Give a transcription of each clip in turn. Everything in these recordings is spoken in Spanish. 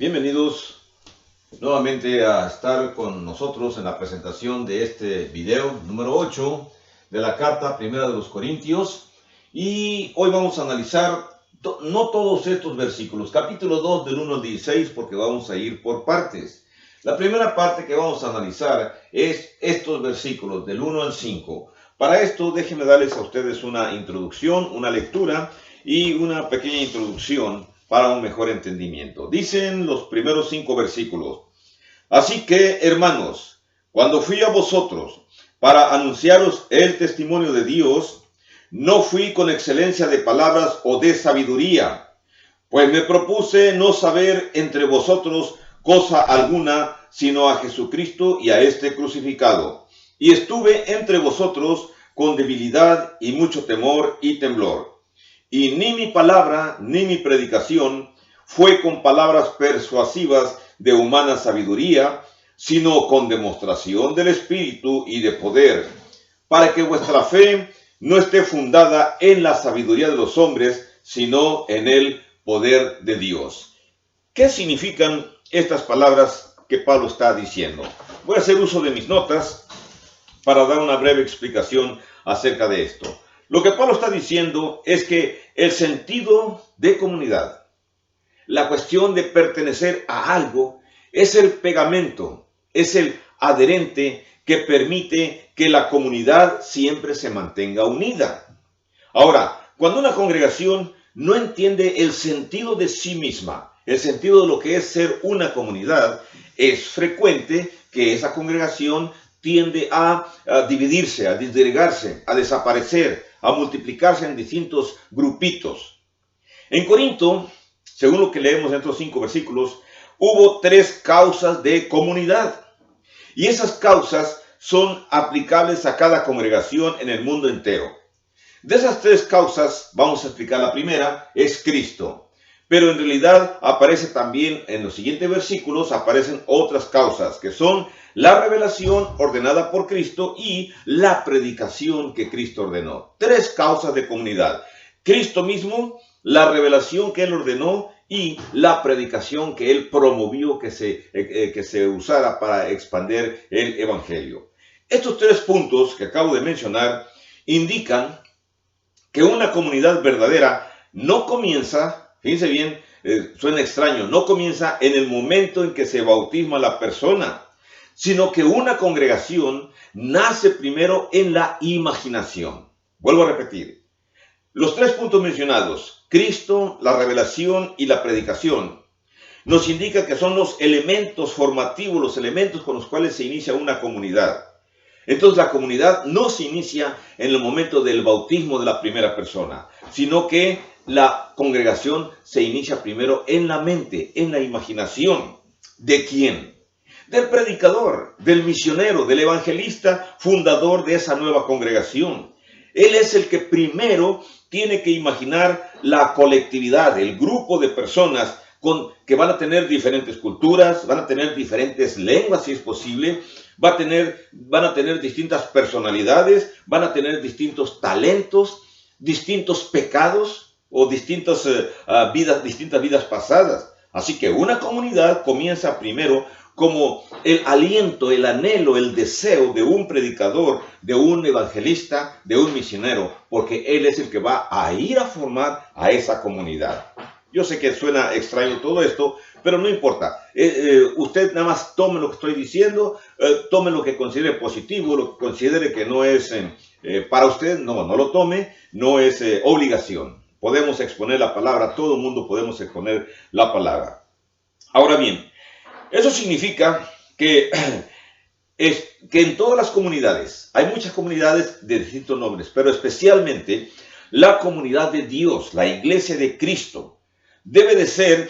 Bienvenidos nuevamente a estar con nosotros en la presentación de este video número 8 de la carta primera de los Corintios. Y hoy vamos a analizar no todos estos versículos, capítulo 2 del 1 al 16, porque vamos a ir por partes. La primera parte que vamos a analizar es estos versículos del 1 al 5. Para esto déjenme darles a ustedes una introducción, una lectura y una pequeña introducción para un mejor entendimiento. Dicen los primeros 5 versículos: Así que, hermanos, cuando fui a vosotros para anunciaros el testimonio de Dios, no fui con excelencia de palabras o de sabiduría, pues me propuse no saber entre vosotros cosa alguna, sino a Jesucristo y a este crucificado. Y estuve entre vosotros con debilidad y mucho temor y temblor. Y ni mi palabra ni mi predicación fue con palabras persuasivas de humana sabiduría, sino con demostración del Espíritu y de poder, para que vuestra fe no esté fundada en la sabiduría de los hombres, sino en el poder de Dios. ¿Qué significan estas palabras que Pablo está diciendo? Voy a hacer uso de mis notas para dar una breve explicación acerca de esto. Lo que Pablo está diciendo es que el sentido de comunidad, la cuestión de pertenecer a algo, es el pegamento, es el adherente que permite que la comunidad siempre se mantenga unida. Ahora, cuando una congregación no entiende el sentido de sí misma, el sentido de lo que es ser una comunidad, es frecuente que esa congregación tiende a dividirse, a disgregarse, a desaparecer, a multiplicarse en distintos grupitos. En Corinto, según lo que leemos en estos 5 versículos, hubo 3 causas de comunidad. Y esas causas son aplicables a cada congregación en el mundo entero. De esas 3 causas, vamos a explicar la primera, es Cristo. Pero en realidad aparece también en los siguientes versículos, aparecen otras causas, que son la revelación ordenada por Cristo y la predicación que Cristo ordenó. 3 causas de comunidad: Cristo mismo, la revelación que Él ordenó y la predicación que Él promovió que se usara para expandir el Evangelio. Estos 3 puntos que acabo de mencionar indican que una comunidad verdadera no comienza, fíjense bien, suena extraño, no comienza en el momento en que se bautisma la persona, sino que una congregación nace primero en la imaginación. Vuelvo a repetir, los 3 puntos mencionados, Cristo, la revelación y la predicación, nos indica que son los elementos formativos, los elementos con los cuales se inicia una comunidad. Entonces la comunidad no se inicia en el momento del bautismo de la primera persona, sino que la congregación se inicia primero en la mente, en la imaginación. ¿De quién? Del predicador, del misionero, del evangelista, fundador de esa nueva congregación. Él es el que primero tiene que imaginar la colectividad, el grupo de personas que van a tener diferentes culturas, van a tener diferentes lenguas si es posible, van a tener distintas personalidades, van a tener distintos talentos, distintos pecados o distintas vidas pasadas. Así que una comunidad comienza primero como el aliento, el anhelo, el deseo de un predicador, de un evangelista, de un misionero, porque él es el que va a ir a formar a esa comunidad. Yo sé que suena extraño todo esto, pero no importa. Usted nada más tome lo que estoy diciendo, tome lo que considere positivo, lo que considere que no es para usted, no lo tome, no es obligación. Podemos exponer la palabra, todo el mundo podemos exponer la palabra. Ahora bien, eso significa que en todas las comunidades, hay muchas comunidades de distintos nombres, pero especialmente la comunidad de Dios, la iglesia de Cristo, debe de ser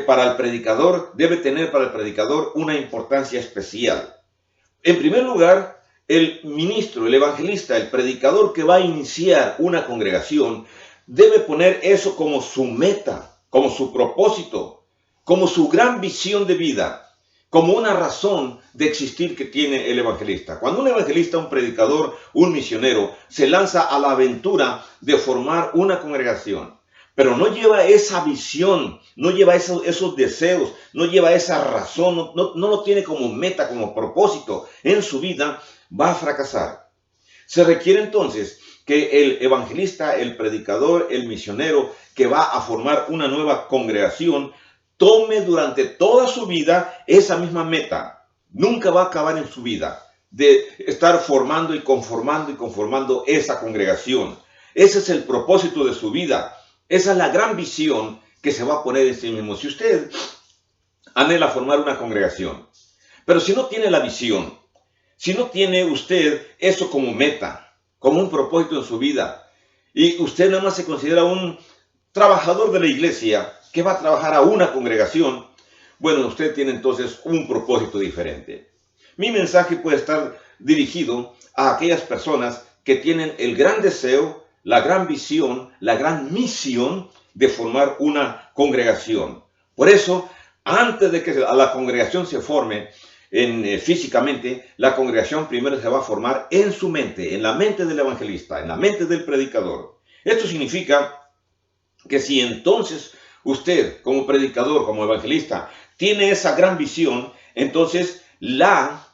para el predicador, debe tener para el predicador una importancia especial. En primer lugar, el ministro, el evangelista, el predicador que va a iniciar una congregación, debe poner eso como su meta, como su propósito, como su gran visión de vida, como una razón de existir que tiene el evangelista. Cuando un evangelista, un predicador, un misionero se lanza a la aventura de formar una congregación, pero no lleva esa visión, no lleva esos deseos, no lleva esa razón, no lo tiene como meta, como propósito en su vida, va a fracasar. Se requiere entonces que el evangelista, el predicador, el misionero que va a formar una nueva congregación, tome durante toda su vida esa misma meta. Nunca va a acabar en su vida de estar formando y conformando esa congregación. Ese es el propósito de su vida. Esa es la gran visión que se va a poner en sí mismo. Si usted anhela formar una congregación, pero si no tiene la visión, si no tiene usted eso como meta, como un propósito en su vida, y usted nada más se considera un trabajador de la iglesia que va a trabajar a una congregación, bueno, usted tiene entonces un propósito diferente. Mi mensaje puede estar dirigido a aquellas personas que tienen el gran deseo, la gran visión, la gran misión de formar una congregación. Por eso, antes de que la congregación se forme físicamente, la congregación primero se va a formar en su mente, en la mente del evangelista, en la mente del predicador. Esto significa que si entonces usted, como predicador, como evangelista, tiene esa gran visión, entonces la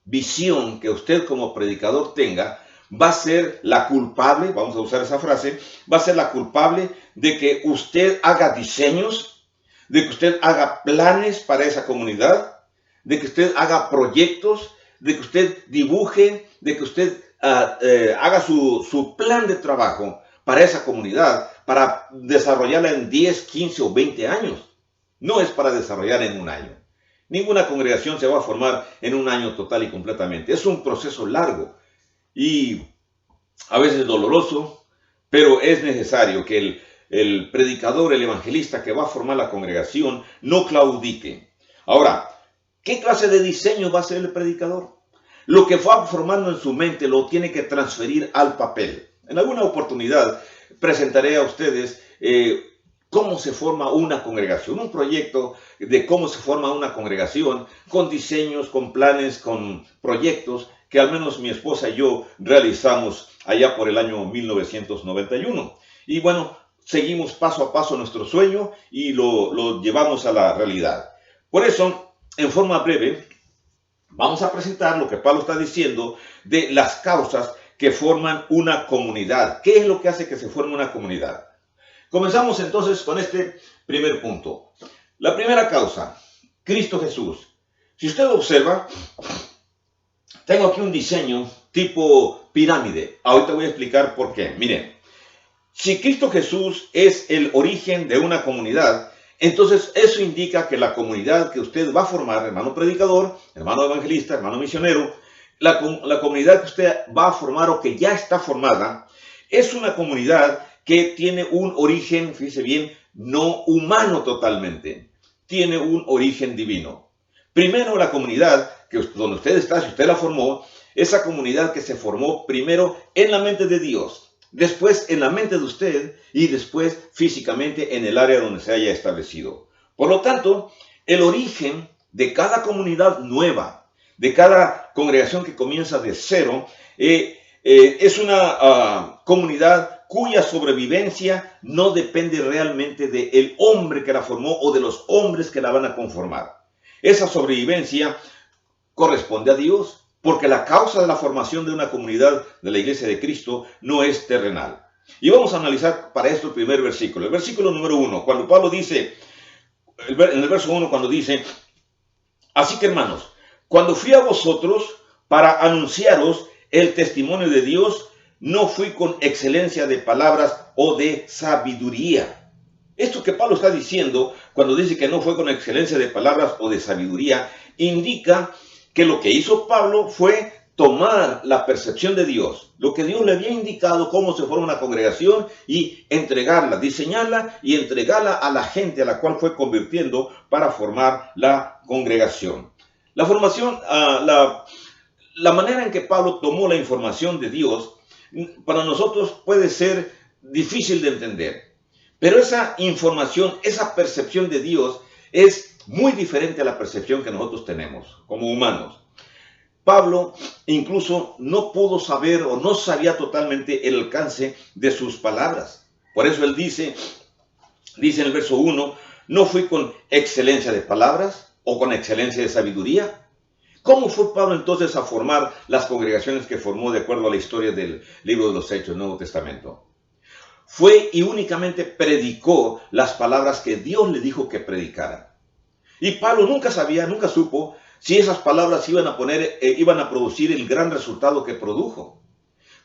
visión que usted como predicador tenga va a ser la culpable, vamos a usar esa frase, va a ser la culpable de que usted haga diseños, de que usted haga planes para esa comunidad, de que usted haga proyectos, de que usted dibuje, de que usted haga su plan de trabajo para esa comunidad, para desarrollarla en 10, 15 o 20 años. No es para desarrollar en un año. Ninguna congregación se va a formar en un año total y completamente. Es un proceso largo y a veces doloroso, pero es necesario que el predicador, el evangelista que va a formar la congregación no claudique. Ahora, ¿qué clase de diseño va a ser el predicador? Lo que va formando en su mente lo tiene que transferir al papel. En alguna oportunidad presentaré a ustedes cómo se forma una congregación, un proyecto de cómo se forma una congregación, con diseños, con planes, con proyectos que al menos mi esposa y yo realizamos allá por el año 1991. Y bueno, seguimos paso a paso nuestro sueño y lo llevamos a la realidad. Por eso, en forma breve, vamos a presentar lo que Pablo está diciendo de las causas que forman una comunidad. ¿Qué es lo que hace que se forme una comunidad? Comenzamos entonces con este primer punto. La primera causa, Cristo Jesús. Si usted observa, tengo aquí un diseño tipo pirámide. Ahorita voy a explicar por qué. Miren, si Cristo Jesús es el origen de una comunidad, entonces eso indica que la comunidad que usted va a formar, hermano predicador, hermano evangelista, hermano misionero, la comunidad que usted va a formar o que ya está formada, es una comunidad que tiene un origen, fíjese bien, no humano totalmente, tiene un origen divino. Primero la comunidad donde usted está, si usted la formó, esa comunidad que se formó primero en la mente de Dios, después en la mente de usted y después físicamente en el área donde se haya establecido. Por lo tanto, el origen de cada comunidad nueva, de cada congregación que comienza de cero, es una comunidad cuya sobrevivencia no depende realmente del hombre que la formó o de los hombres que la van a conformar. Esa sobrevivencia corresponde a Dios, porque la causa de la formación de una comunidad de la Iglesia de Cristo no es terrenal. Y vamos a analizar para esto el primer versículo. El versículo número 1, cuando Pablo dice, en el verso 1, cuando dice, así que hermanos, cuando fui a vosotros para anunciaros el testimonio de Dios, no fui con excelencia de palabras o de sabiduría. Esto que Pablo está diciendo, cuando dice que no fue con excelencia de palabras o de sabiduría, indica que lo que hizo Pablo fue tomar la percepción de Dios, lo que Dios le había indicado cómo se forma una congregación y entregarla, diseñarla y entregarla a la gente a la cual fue convirtiendo para formar la congregación. La formación, la manera en que Pablo tomó la información de Dios, para nosotros puede ser difícil de entender. Pero esa información, esa percepción de Dios es muy diferente a la percepción que nosotros tenemos como humanos. Pablo incluso no pudo saber o no sabía totalmente el alcance de sus palabras. Por eso él dice, Dice en el verso 1, no fui con excelencia de palabras o con excelencia de sabiduría. ¿Cómo fue Pablo entonces a formar las congregaciones que formó de acuerdo a la historia del libro de los Hechos del Nuevo Testamento? Fue y únicamente predicó las palabras que Dios le dijo que predicara. Y Pablo nunca sabía, nunca supo si esas palabras iban a producir el gran resultado que produjo.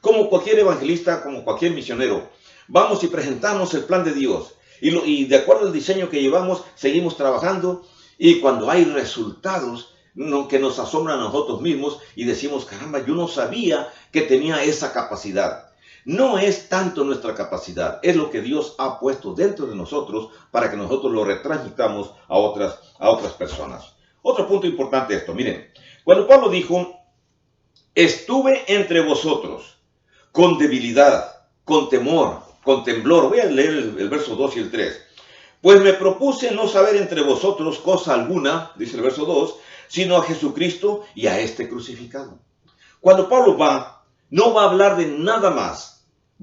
Como cualquier evangelista, como cualquier misionero, vamos y presentamos el plan de Dios. Y de acuerdo al diseño que llevamos, seguimos trabajando. Y cuando hay resultados que nos asombran a nosotros mismos y decimos, caramba, yo no sabía que tenía esa capacidad. No es tanto nuestra capacidad, es lo que Dios ha puesto dentro de nosotros para que nosotros lo retransmitamos a otras personas. Otro punto importante esto, miren, cuando Pablo dijo, estuve entre vosotros con debilidad, con temor, con temblor. Voy a leer el verso 2 y el 3. Pues me propuse no saber entre vosotros cosa alguna, dice el verso 2, sino a Jesucristo y a este crucificado. Cuando Pablo no va a hablar de nada más.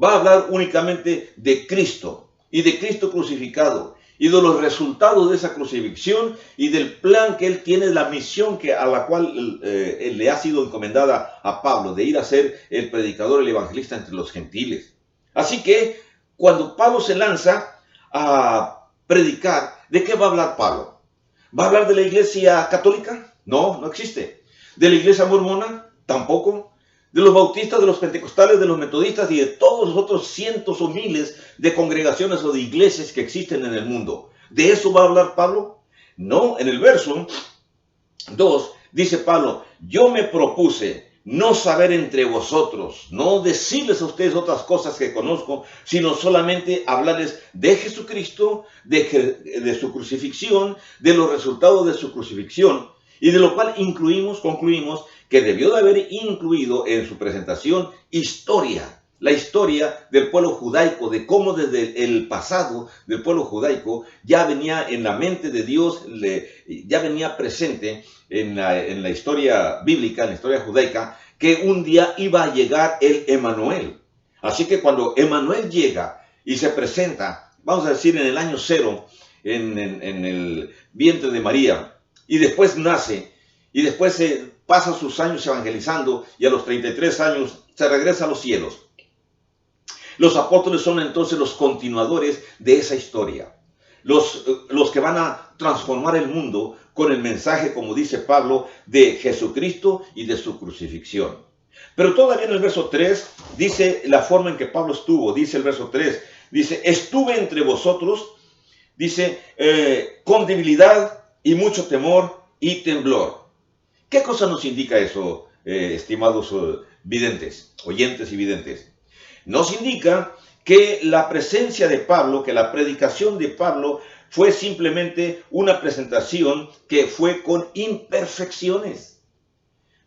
Va a hablar únicamente de Cristo y de Cristo crucificado y de los resultados de esa crucifixión y del plan que él tiene, la misión a la cual le ha sido encomendada a Pablo, de ir a ser el predicador, el evangelista entre los gentiles. Así que cuando Pablo se lanza a predicar, ¿de qué va a hablar Pablo? ¿Va a hablar de la iglesia católica? No, no existe. ¿De la iglesia mormona? Tampoco. ¿De los bautistas, de los pentecostales, de los metodistas y de todos los otros cientos o miles de congregaciones o de iglesias que existen en el mundo? ¿De eso va a hablar Pablo? No, en el verso 2 dice Pablo, yo me propuse no saber entre vosotros, no decirles a ustedes otras cosas que conozco, sino solamente hablarles de Jesucristo, de su crucifixión, de los resultados de su crucifixión, y de lo cual concluimos que debió de haber incluido en su presentación la historia del pueblo judaico, de cómo desde el pasado del pueblo judaico ya venía en la mente de Dios, ya venía presente en la historia bíblica, en la historia judaica, que un día iba a llegar el Emanuel. Así que cuando Emanuel llega y se presenta, vamos a decir en el año 0, en el vientre de María, y después nace, y después pasa sus años evangelizando, y a los 33 años se regresa a los cielos. Los apóstoles son entonces los continuadores de esa historia, los que van a transformar el mundo con el mensaje, como dice Pablo, de Jesucristo y de su crucifixión. Pero todavía en el verso 3 dice la forma en que Pablo estuvo, dice el verso 3, dice, estuve entre vosotros, dice, con debilidad y mucho temor y temblor. ¿Qué cosa nos indica eso, estimados videntes, oyentes y videntes? Nos indica que la presencia de Pablo, que la predicación de Pablo fue simplemente una presentación que fue con imperfecciones.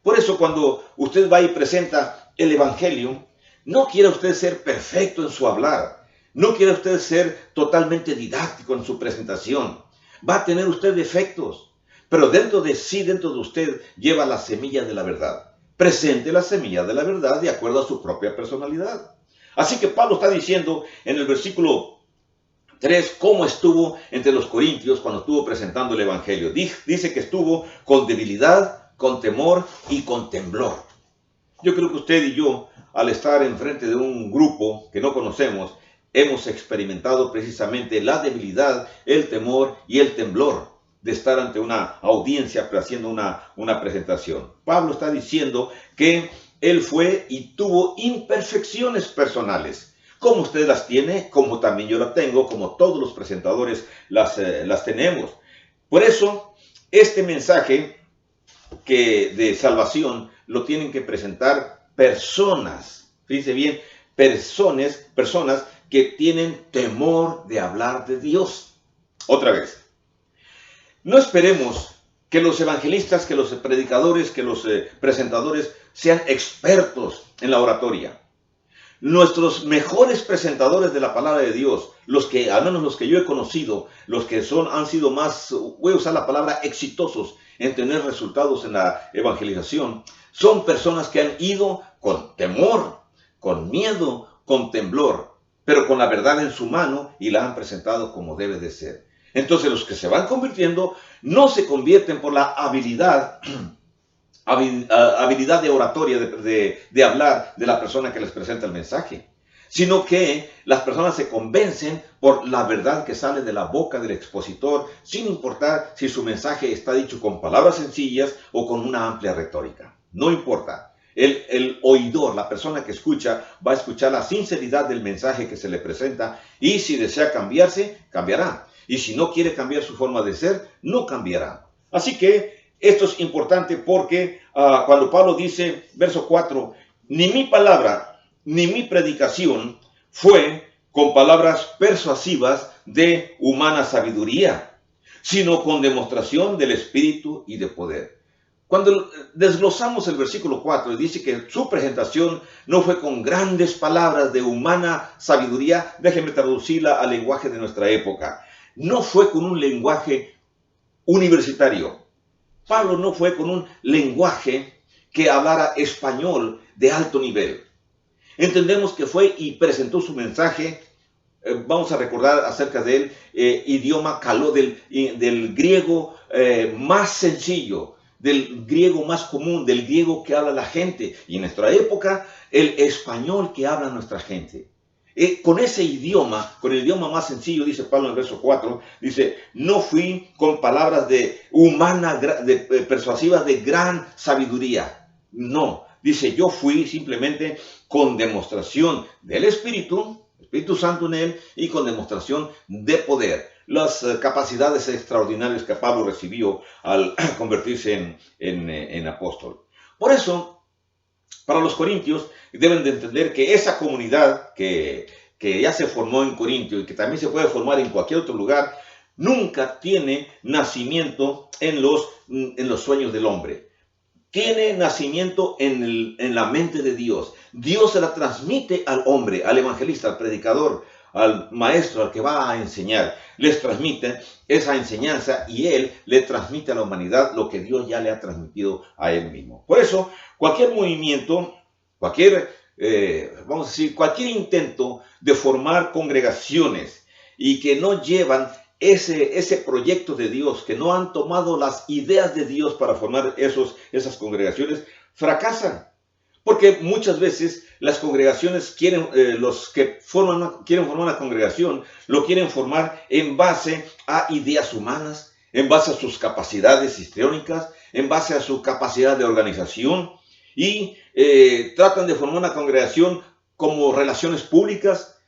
Por eso cuando usted va y presenta el Evangelio, no quiere usted ser perfecto en su hablar, no quiere usted ser totalmente didáctico en su presentación. Va a tener usted defectos, pero dentro de sí, dentro de usted, lleva la semilla de la verdad. Presente la semilla de la verdad de acuerdo a su propia personalidad. Así que Pablo está diciendo en el versículo 3 cómo estuvo entre los corintios cuando estuvo presentando el Evangelio. Dice que estuvo con debilidad, con temor y con temblor. Yo creo que usted y yo, al estar enfrente de un grupo que no conocemos, hemos experimentado precisamente la debilidad, el temor y el temblor de estar ante una audiencia haciendo una presentación. Pablo está diciendo que él fue y tuvo imperfecciones personales. Como usted las tiene, como también yo las tengo, como todos los presentadores las tenemos. Por eso, este mensaje de salvación lo tienen que presentar personas. Fíjense bien, personas que tienen temor de hablar de Dios. Otra vez, no esperemos que los evangelistas, que los predicadores, que los presentadores sean expertos en la oratoria. Nuestros mejores presentadores de la palabra de Dios, al menos los que yo he conocido, los que han sido más, voy a usar la palabra, exitosos en tener resultados en la evangelización, son personas que han ido con temor, con miedo, con temblor. pero con la verdad en su mano y la han presentado como debe de ser. Entonces los que se van convirtiendo no se convierten por la habilidad de oratoria, de hablar de la persona que les presenta el mensaje, sino que las personas se convencen por la verdad que sale de la boca del expositor, sin importar si su mensaje está dicho con palabras sencillas o con una amplia retórica. No importa. El oidor, la persona que escucha, va a escuchar la sinceridad del mensaje que se le presenta, y si desea cambiarse, cambiará. Y si no quiere cambiar su forma de ser, no cambiará. Así que esto es importante porque cuando Pablo dice, verso 4, ni mi palabra, ni mi predicación fue con palabras persuasivas de humana sabiduría, sino con demostración del Espíritu y de poder. Cuando desglosamos el versículo 4, dice que su presentación no fue con grandes palabras de humana sabiduría. Déjenme traducirla al lenguaje de nuestra época. No fue con un lenguaje universitario. Pablo no fue con un lenguaje que hablara español de alto nivel. Entendemos que fue y presentó su mensaje, vamos a recordar acerca del idioma caló, del griego más sencillo, del griego más común, del griego que habla la gente. Y en nuestra época, el español que habla nuestra gente. Con ese idioma, con el idioma más sencillo, dice Pablo en el verso 4, dice, no fui con palabras persuasivas de gran sabiduría. No, dice, yo fui simplemente con demostración del Espíritu Santo en él, y con demostración de poder. Las capacidades extraordinarias que Pablo recibió al convertirse en apóstol. Por eso, para los corintios, deben de entender que esa comunidad que ya se formó en Corintio y que también se puede formar en cualquier otro lugar, nunca tiene nacimiento en los sueños del hombre. Tiene nacimiento en la mente de Dios. Dios se la transmite al hombre, al evangelista, al predicador, al maestro, al que va a enseñar. Les transmite esa enseñanza y él le transmite a la humanidad lo que Dios ya le ha transmitido a él mismo. Por eso, cualquier movimiento, cualquier intento de formar congregaciones y que no llevan ese proyecto de Dios, que no han tomado las ideas de Dios para formar esas congregaciones, fracasan. Porque muchas veces las congregaciones los que quieren formar una congregación, lo quieren formar en base a ideas humanas, en base a sus capacidades histriónicas, en base a su capacidad de organización, y tratan de formar una congregación como relaciones públicas.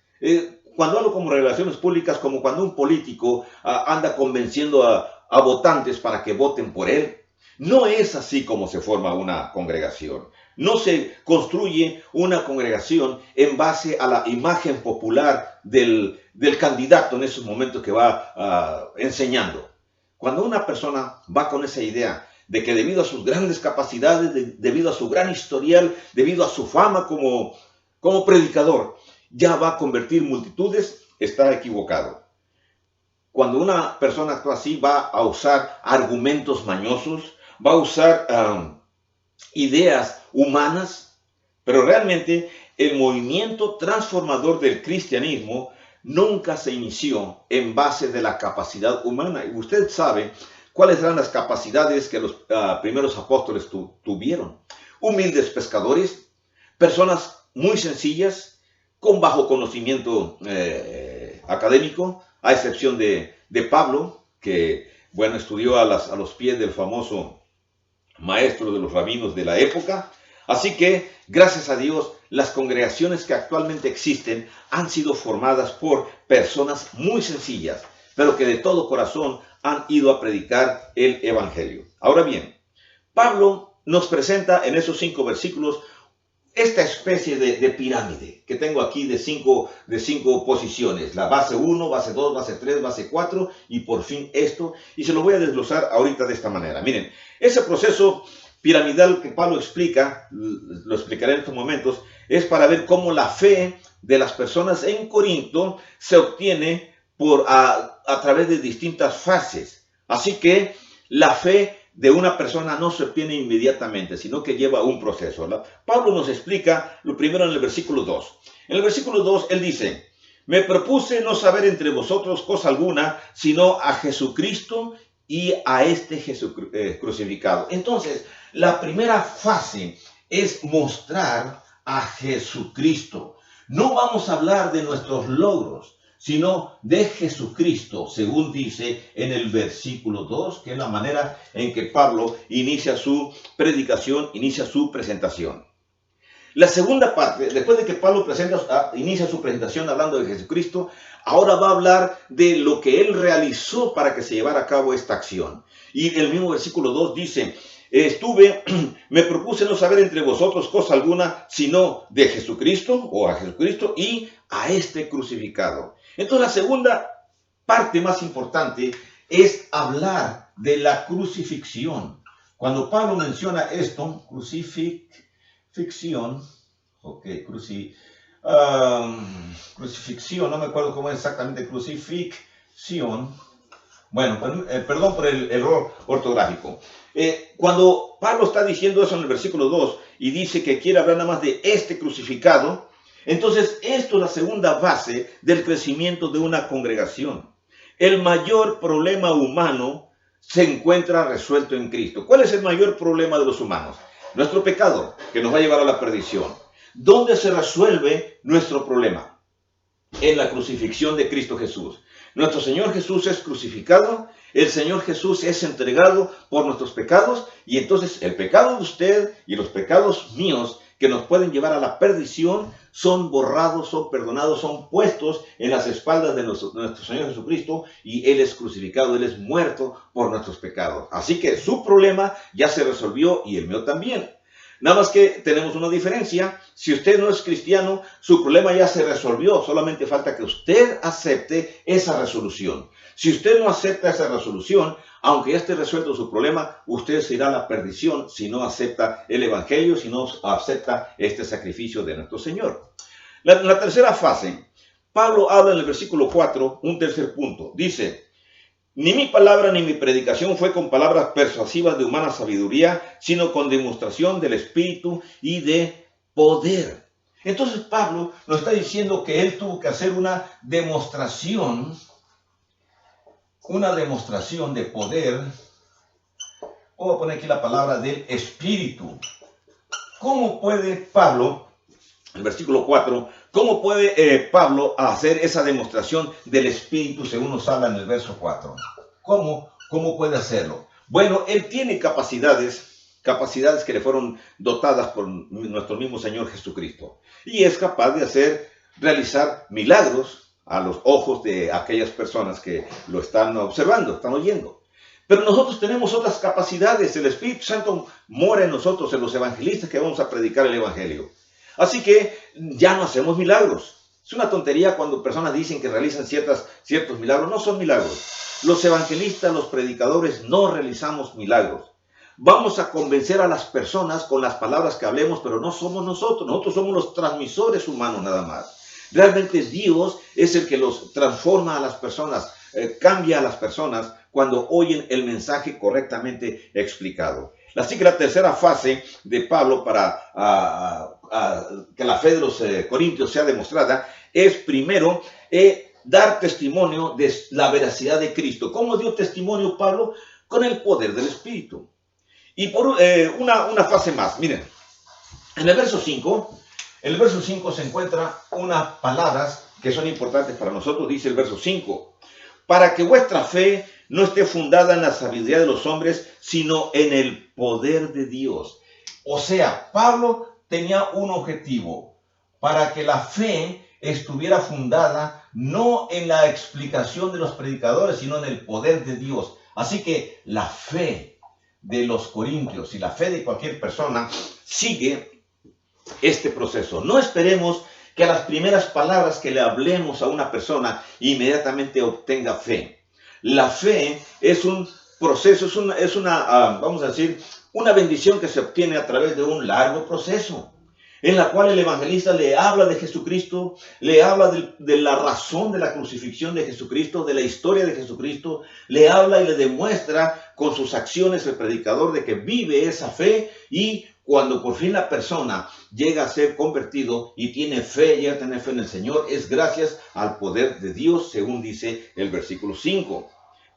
Cuando hablo como relaciones públicas, como cuando un político anda convenciendo a votantes para que voten por él. No es así como se forma una congregación. No se construye una congregación en base a la imagen popular del candidato en esos momentos que va enseñando. Cuando una persona va con esa idea de que debido a sus grandes capacidades, debido a su gran historial, debido a su fama como predicador, ya va a convertir multitudes, está equivocado. Cuando una persona actúa así, va a usar argumentos mañosos, va a usar ideas humanas, pero realmente el movimiento transformador del cristianismo nunca se inició en base de la capacidad humana. Y usted sabe cuáles eran las capacidades que los primeros apóstoles tuvieron. Humildes pescadores, personas muy sencillas, con bajo conocimiento académico, a excepción de Pablo, que estudió a los pies del famoso maestro de los rabinos de la época. Así que, gracias a Dios, las congregaciones que actualmente existen han sido formadas por personas muy sencillas, pero que de todo corazón han ido a predicar el evangelio. Ahora bien, Pablo nos presenta en esos 5 versículos esta especie de pirámide que tengo aquí de cinco posiciones. La base 1, base 2, base 3, base 4 y por fin esto. Y se lo voy a desglosar ahorita de esta manera. Miren, ese proceso piramidal que Pablo explica, lo explicaré en estos momentos, es para ver cómo la fe de las personas en Corinto se obtiene a través de distintas fases. Así que la fe de una persona no se obtiene inmediatamente, sino que lleva un proceso. Pablo nos explica lo primero en el versículo 2. En el versículo 2 él dice, Me propuse no saber entre vosotros cosa alguna, sino a Jesucristo y a este crucificado. Entonces, la primera fase es mostrar a Jesucristo. No vamos a hablar de nuestros logros, sino de Jesucristo, según dice en el versículo 2, que es la manera en que Pablo inicia su predicación, inicia su presentación. La segunda parte, después de que Pablo inicia su presentación hablando de Jesucristo, ahora va a hablar de lo que él realizó para que se llevara a cabo esta acción. Y el mismo versículo 2 dice, me propuse no saber entre vosotros cosa alguna, sino de Jesucristo, o a Jesucristo, y a este crucificado. Entonces la segunda parte más importante es hablar de la crucifixión. Cuando Pablo menciona esto, crucifixión, crucifixión, no me acuerdo cómo es exactamente, crucifixión. Bueno, perdón por el error ortográfico. Cuando Pablo está diciendo eso en el versículo 2 y dice que quiere hablar nada más de este crucificado, entonces esto es la segunda base del crecimiento de una congregación. El mayor problema humano se encuentra resuelto en Cristo. ¿Cuál es el mayor problema de los humanos? Nuestro pecado, que nos va a llevar a la perdición. ¿Dónde se resuelve nuestro problema? En la crucifixión de Cristo Jesús. Nuestro Señor Jesús es crucificado, el Señor Jesús es entregado por nuestros pecados, y entonces el pecado de usted y los pecados míos que nos pueden llevar a la perdición son borrados, son perdonados, son puestos en las espaldas de nuestro Señor Jesucristo, y Él es crucificado, Él es muerto por nuestros pecados. Así que su problema ya se resolvió y el mío también. Nada más que tenemos una diferencia. Si usted no es cristiano, su problema ya se resolvió. Solamente falta que usted acepte esa resolución. Si usted no acepta esa resolución, aunque ya esté resuelto su problema, usted se irá a la perdición si no acepta el Evangelio, si no acepta este sacrificio de nuestro Señor. La tercera fase, Pablo habla en el versículo 4, un tercer punto. Dice, ni mi palabra ni mi predicación fue con palabras persuasivas de humana sabiduría, sino con demostración del Espíritu y de poder. Entonces Pablo nos está diciendo que él tuvo que hacer una demostración de poder. Voy a poner aquí la palabra del Espíritu. ¿Cómo puede Pablo, el versículo 4, cómo puede Pablo hacer esa demostración del Espíritu según nos habla en el verso 4? ¿Cómo puede hacerlo? Bueno, él tiene capacidades que le fueron dotadas por nuestro mismo Señor Jesucristo. Y es capaz de realizar milagros a los ojos de aquellas personas que lo están observando, están oyendo. Pero nosotros tenemos otras capacidades. El Espíritu Santo mora en nosotros, en los evangelistas que vamos a predicar el Evangelio. Así que ya no hacemos milagros. Es una tontería cuando personas dicen que realizan ciertos milagros. No son milagros. Los evangelistas, los predicadores, no realizamos milagros. Vamos a convencer a las personas con las palabras que hablemos, pero no somos nosotros. Nosotros somos los transmisores humanos nada más. Realmente Dios es el que los transforma a las personas, cambia a las personas cuando oyen el mensaje correctamente explicado. Así que la tercera fase de Pablo para que la fe de los corintios sea demostrada es primero dar testimonio de la veracidad de Cristo. ¿Cómo dio testimonio Pablo? Con el poder del Espíritu. Y por una fase más, miren, en el verso 5 se encuentran unas palabras que son importantes para nosotros. Dice el verso 5, para que vuestra fe no esté fundada en la sabiduría de los hombres, sino en el poder de Dios. O sea, Pablo tenía un objetivo, para que la fe estuviera fundada no en la explicación de los predicadores, sino en el poder de Dios. Así que la fe de los corintios y la fe de cualquier persona sigue este proceso. No esperemos que a las primeras palabras que le hablemos a una persona inmediatamente obtenga fe. La fe es un proceso, es vamos a decir, una bendición que se obtiene a través de un largo proceso, en la cual el evangelista le habla de Jesucristo, le habla de la razón de la crucifixión de Jesucristo, de la historia de Jesucristo, le habla y le demuestra con sus acciones el predicador de que vive esa fe, y cuando por fin la persona llega a ser convertido y tiene fe, llega a tener fe en el Señor, es gracias al poder de Dios, según dice el versículo 5.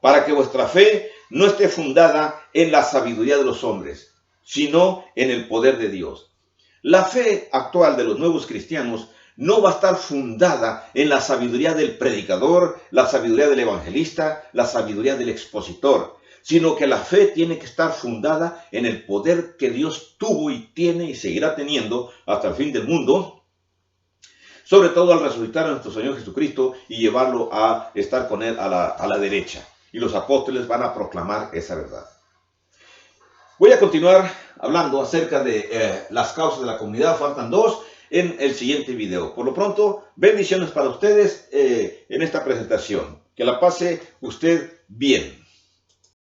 Para que vuestra fe no esté fundada en la sabiduría de los hombres, sino en el poder de Dios. La fe actual de los nuevos cristianos no va a estar fundada en la sabiduría del predicador, la sabiduría del evangelista, la sabiduría del expositor, sino que la fe tiene que estar fundada en el poder que Dios tuvo y tiene y seguirá teniendo hasta el fin del mundo, sobre todo al resucitar a nuestro Señor Jesucristo y llevarlo a estar con Él a la derecha. Y los apóstoles van a proclamar esa verdad. Voy a continuar hablando acerca de las causas de la comunidad, faltan 2, en el siguiente video. Por lo pronto, bendiciones para ustedes en esta presentación. Que la pase usted bien.